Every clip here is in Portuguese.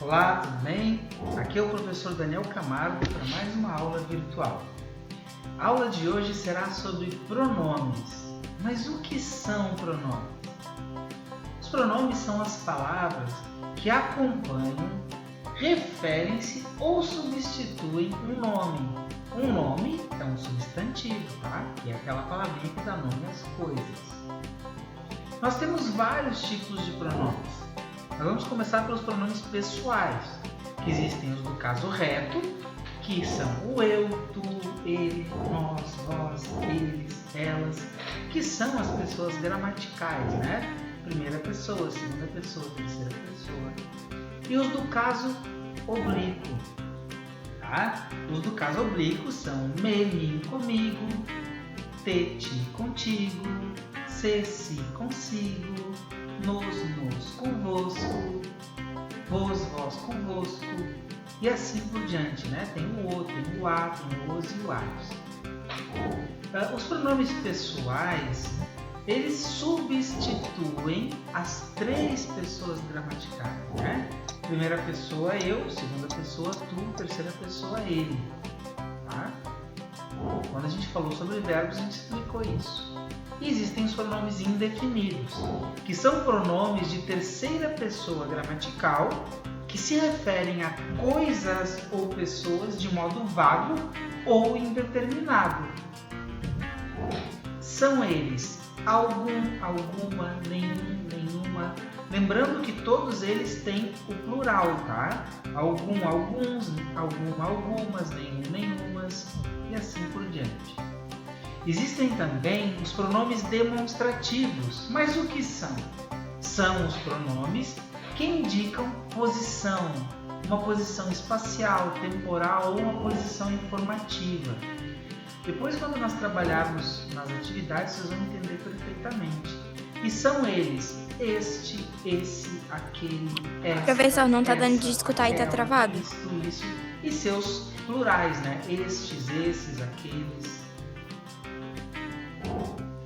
Olá, tudo bem? Aqui é o professor Daniel Camargo para mais uma aula virtual. A aula de hoje será sobre pronomes. Mas o que são pronomes? Os pronomes são as palavras que acompanham, referem-se ou substituem um nome. Um nome é um substantivo, tá? Que é aquela palavrinha que dá nome às coisas. Nós temos vários tipos de pronomes. Nós vamos começar pelos pronomes pessoais, que existem os do caso reto, que são o eu, tu, ele, nós, vós, eles, elas, que são as pessoas gramaticais, né? Primeira pessoa, segunda pessoa, terceira pessoa. E os do caso oblíquo, tá? Os do caso oblíquo são me, mim, comigo, te, ti, contigo, se, si, consigo, nos, convosco, vos, vós, convosco, e assim por diante, né? Tem o tem o a, tem o os e o as. Os pronomes pessoais, eles substituem as três pessoas gramaticais, né? Primeira pessoa eu, segunda pessoa tu, terceira pessoa ele, tá? Quando a gente falou sobre verbos, a gente explicou isso. E existem os pronomes indefinidos, que são pronomes de terceira pessoa gramatical que se referem a coisas ou pessoas de modo vago ou indeterminado. São eles algum, alguma, nenhum, nenhuma. Lembrando que todos eles têm o plural, tá? Algum, alguns, alguma, algumas, nenhum, nenhumas e assim por diante. Existem também os pronomes demonstrativos, mas o que são? São os pronomes que indicam posição, uma posição espacial, temporal ou uma posição informativa. Depois, quando nós trabalharmos nas atividades, vocês vão entender perfeitamente. E são eles, este, esse, aquele, essa. Professor, não tá essa, dando de escutar e tá travado? Isso. E seus plurais, né? Estes, esses, aqueles.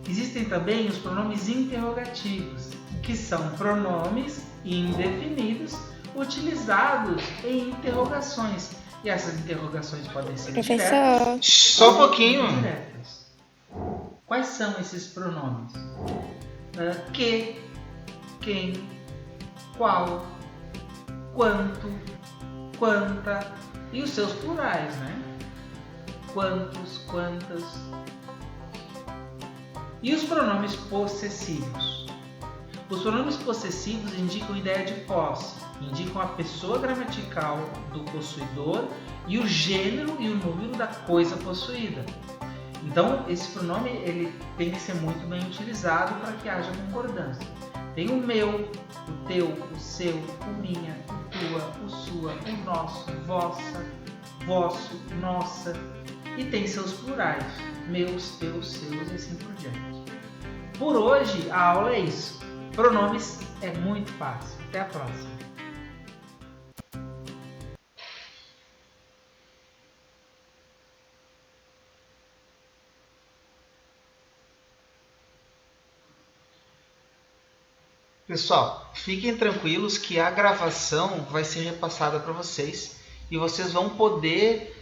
Existem também os pronomes interrogativos, que são pronomes indefinidos utilizados em interrogações. E essas interrogações podem ser diretas. Só um pouquinho. Indiretas. Quais são esses pronomes? Que, quem, qual, quanto, quanta e os seus plurais, né? Quantos, quantas. E os pronomes possessivos? Os pronomes possessivos indicam ideia de posse, indicam a pessoa gramatical do possuidor e o gênero e o número da coisa possuída. Então, esse pronome ele tem que ser muito bem utilizado para que haja concordância. Tem o meu, o teu, o seu, o minha, o tua, o sua, o nosso, vossa, vosso, nossa. E tem seus plurais, meus, teus, seus e assim por diante. Por hoje, a aula é isso. Pronomes é muito fácil. Até a próxima. Pessoal, fiquem tranquilos que a gravação vai ser repassada para vocês e vocês vão poder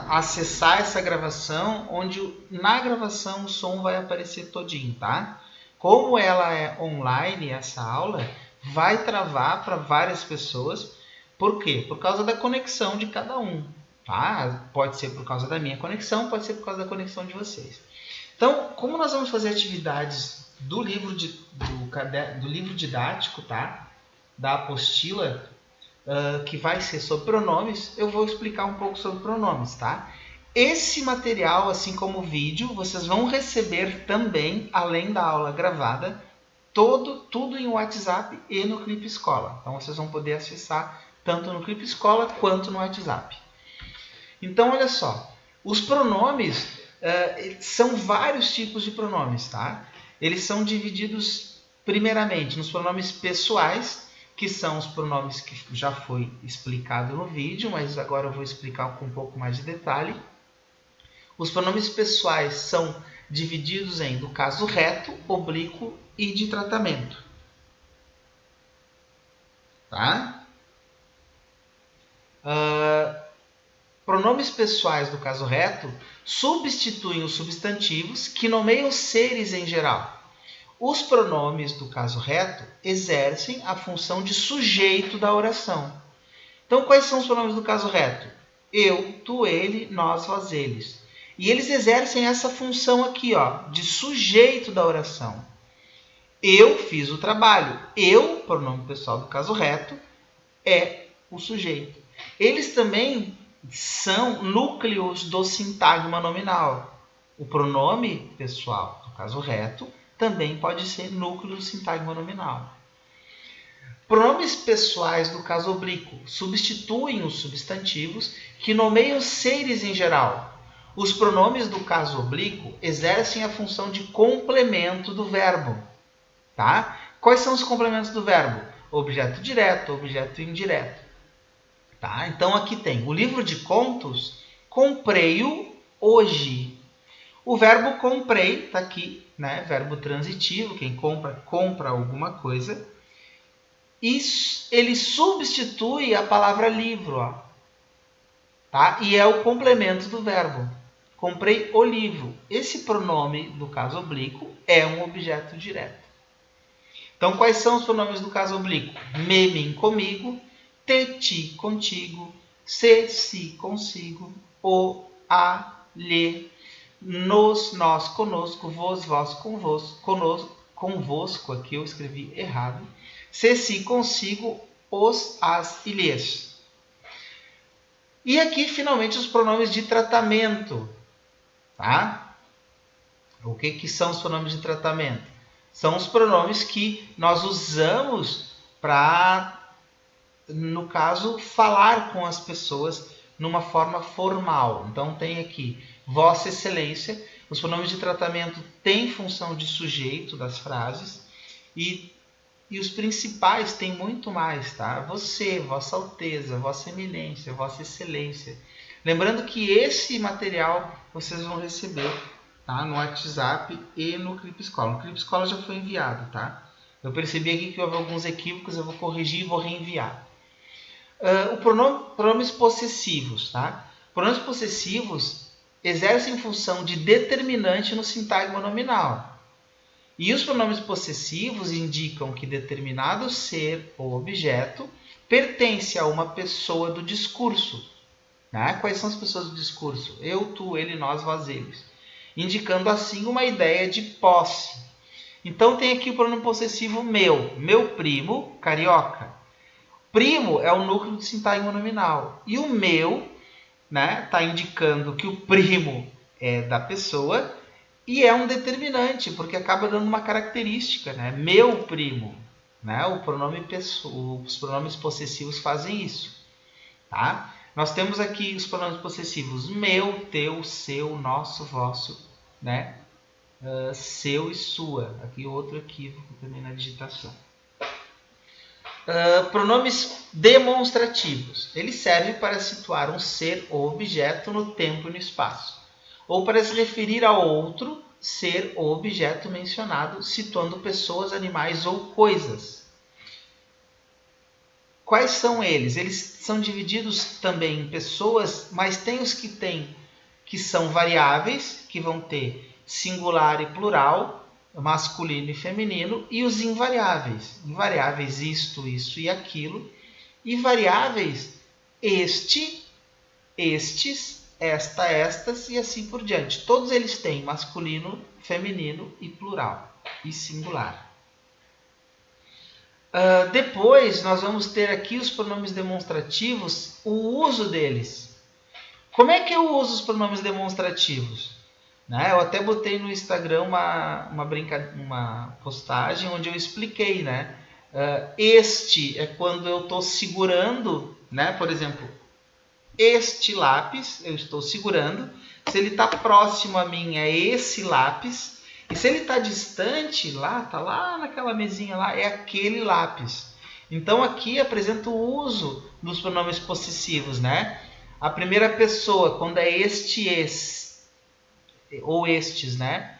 acessar essa gravação, onde na gravação o som vai aparecer todinho, tá? Como ela é online, essa aula, vai travar para várias pessoas. Por quê? Por causa da conexão de cada um, tá? Pode ser por causa da minha conexão, pode ser por causa da conexão de vocês. Então, como nós vamos fazer atividades do livro didático, tá? Da apostila, que vai ser sobre pronomes, eu vou explicar um pouco sobre pronomes, tá? Esse material, assim como o vídeo, vocês vão receber também, além da aula gravada, tudo em WhatsApp e no Clipe Escola. Então, vocês vão poder acessar tanto no Clipe Escola quanto no WhatsApp. Então, olha só, os pronomes são vários tipos de pronomes, tá? Eles são divididos, primeiramente, nos pronomes pessoais, que são os pronomes que já foi explicado no vídeo, mas agora eu vou explicar com um pouco mais de detalhe. Os pronomes pessoais são divididos em do caso reto, oblíquo e de tratamento. tá? Pronomes pessoais do caso reto substituem os substantivos que nomeiam seres em geral. Os pronomes do caso reto exercem a função de sujeito da oração. Então, quais são os pronomes do caso reto? Eu, tu, ele, nós, vós, eles. E eles exercem essa função aqui, ó, de sujeito da oração. Eu fiz o trabalho. Eu, pronome pessoal do caso reto, é o sujeito. Eles também são núcleos do sintagma nominal. O pronome pessoal do caso reto também pode ser núcleo do sintagma nominal. Pronomes pessoais do caso oblíquo substituem os substantivos que nomeiam seres em geral. Os pronomes do caso oblíquo exercem a função de complemento do verbo. Tá? Quais são os complementos do verbo? Objeto direto, objeto indireto. Tá? Então aqui tem o livro de contos, comprei-o hoje. O verbo comprei está aqui, né? Verbo transitivo, quem compra, compra alguma coisa. E ele substitui a palavra livro, ó, tá? E é o complemento do verbo. Comprei o livro. Esse pronome do caso oblíquo é um objeto direto. Então, quais são os pronomes do caso oblíquo? Me, mim, comigo. Te, ti, contigo. Se, si, consigo. O, a, lhe. Nos, nós, conosco. Vos, vós, convosco. Convosco, aqui eu escrevi errado. Se, si, consigo. Os, as e lhes. E aqui, finalmente, os pronomes de tratamento. Tá? O que são os pronomes de tratamento? São os pronomes que nós usamos para, no caso, falar com as pessoas numa forma formal. Então, tem aqui Vossa Excelência. Os pronomes de tratamento têm função de sujeito das frases e os principais têm muito mais, tá? Você, Vossa Alteza, Vossa Eminência, Vossa Excelência. Lembrando que esse material vocês vão receber, tá? No WhatsApp e no Clipe Escola. No Clipe Escola já foi enviado, tá? Eu percebi aqui que houve alguns equívocos, eu vou corrigir e vou reenviar. Pronomes possessivos, tá? Pronomes possessivos exercem função de determinante no sintagma nominal. E os pronomes possessivos indicam que determinado ser ou objeto pertence a uma pessoa do discurso. Né? Quais são as pessoas do discurso? Eu, tu, ele, nós, vós, eles. Indicando assim uma ideia de posse. Então tem aqui o pronome possessivo meu. Meu primo, carioca. Primo é o núcleo do sintagma nominal. E o meu, né, está indicando que o primo é da pessoa e é um determinante, porque acaba dando uma característica, né? Meu primo. Né? Os pronomes possessivos fazem isso. Tá? Nós temos aqui os pronomes possessivos meu, teu, seu, nosso, vosso, né? Seu e sua. Aqui outro equívoco também na digitação. Pronomes demonstrativos. Ele serve para situar um ser ou objeto no tempo e no espaço, ou para se referir a outro ser ou objeto mencionado, situando pessoas, animais ou coisas. Quais são eles? Eles são divididos também em pessoas, mas tem os que são variáveis, que vão ter singular e plural, masculino e feminino, e os invariáveis. Invariáveis isto, isso e aquilo. E variáveis este, estes, esta, estas e assim por diante. Todos eles têm masculino, feminino e plural e singular. Depois nós vamos ter aqui os pronomes demonstrativos, o uso deles. Como é que eu uso os pronomes demonstrativos? Né? Eu até botei no Instagram uma postagem onde eu expliquei. Né? Este é quando eu estou segurando, né? Por exemplo, este lápis eu estou segurando. Se ele está próximo a mim é esse lápis. E se ele está distante, está lá naquela mesinha lá, é aquele lápis. Então aqui apresenta o uso dos pronomes possessivos, né? A primeira pessoa, quando é este, esse, ou estes, né?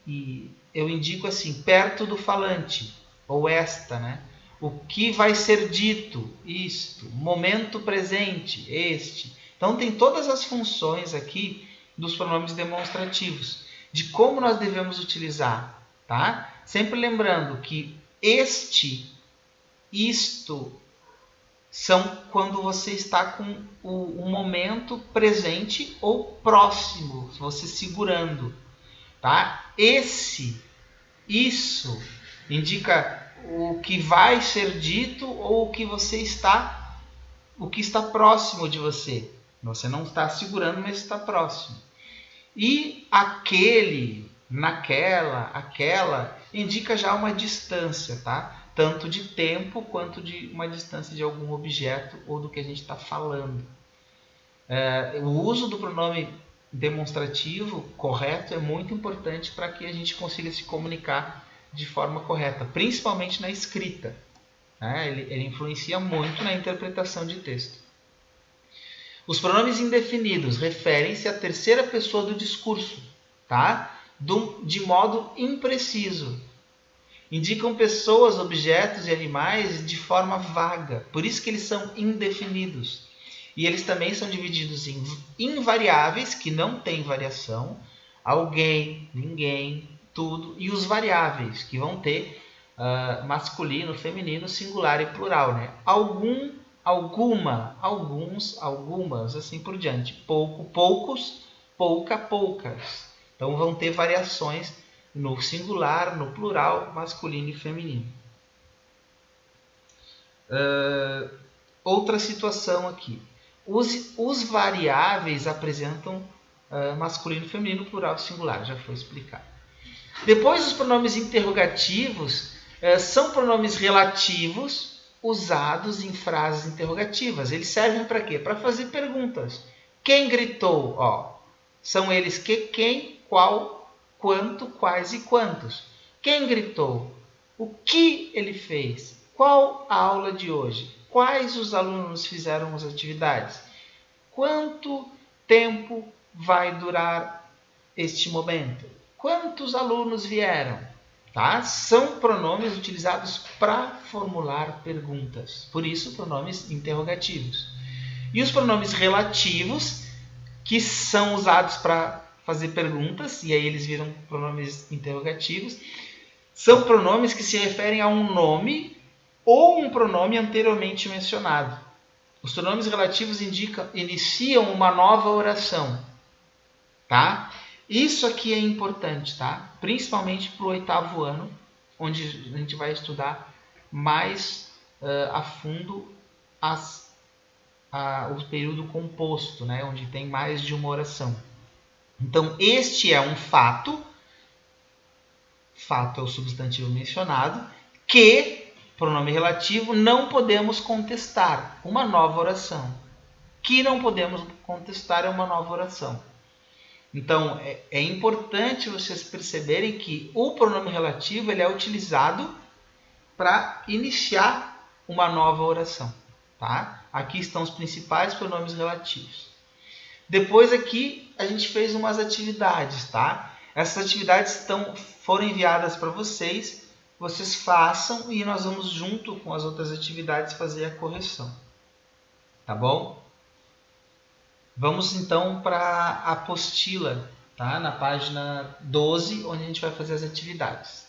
E eu indico assim, perto do falante, ou esta, né? O que vai ser dito, isto. Momento presente, este. Então tem todas as funções aqui dos pronomes demonstrativos, de como nós devemos utilizar, tá? Sempre lembrando que este, isto, são quando você está com o momento presente ou próximo, você segurando, tá? Esse, isso, indica o que vai ser dito ou o que você está, o que está próximo de você. Você não está segurando, mas está próximo. E aquele, naquela, aquela, indica já uma distância, tá? Tanto de tempo quanto de uma distância de algum objeto ou do que a gente está falando. O uso do pronome demonstrativo correto é muito importante para que a gente consiga se comunicar de forma correta, principalmente na escrita. Né? Ele influencia muito na interpretação de texto. Os pronomes indefinidos referem-se à terceira pessoa do discurso, tá? De modo impreciso. Indicam pessoas, objetos e animais de forma vaga. Por isso que eles são indefinidos. E eles também são divididos em invariáveis, que não têm variação, alguém, ninguém, tudo, e os variáveis, que vão ter masculino, feminino, singular e plural. Né? Algum, alguma, alguns, algumas, assim por diante. Pouco, poucos, pouca, poucas. Então vão ter variações no singular, no plural, masculino e feminino. Outra situação aqui. Os variáveis apresentam masculino, feminino, plural e singular. Já foi explicado. Depois, os pronomes interrogativos são pronomes relativos usados em frases interrogativas. Eles servem para quê? Para fazer perguntas. Quem gritou? Ó, são eles que, quem, qual, quanto, quais e quantos. Quem gritou? O que ele fez? Qual a aula de hoje? Quais os alunos fizeram as atividades? Quanto tempo vai durar este momento? Quantos alunos vieram? Tá? São pronomes utilizados para formular perguntas. Por isso, pronomes interrogativos. E os pronomes relativos, que são usados para fazer perguntas, e aí eles viram pronomes interrogativos, são pronomes que se referem a um nome ou um pronome anteriormente mencionado. Os pronomes relativos iniciam uma nova oração. Tá? Isso aqui é importante, tá? Principalmente para o 8º ano, onde a gente vai estudar mais a fundo o período composto, né? Onde tem mais de uma oração. Então, este é um fato é o substantivo mencionado, que, pronome relativo, não podemos contestar, uma nova oração. Que não podemos contestar é uma nova oração. Então, é importante vocês perceberem que o pronome relativo ele é utilizado para iniciar uma nova oração. Tá? Aqui estão os principais pronomes relativos. Depois aqui a gente fez umas atividades. Tá? Essas atividades foram enviadas para vocês. Vocês façam e nós vamos, junto com as outras atividades, fazer a correção. Tá bom? Vamos então para a apostila, tá? Na página 12, onde a gente vai fazer as atividades.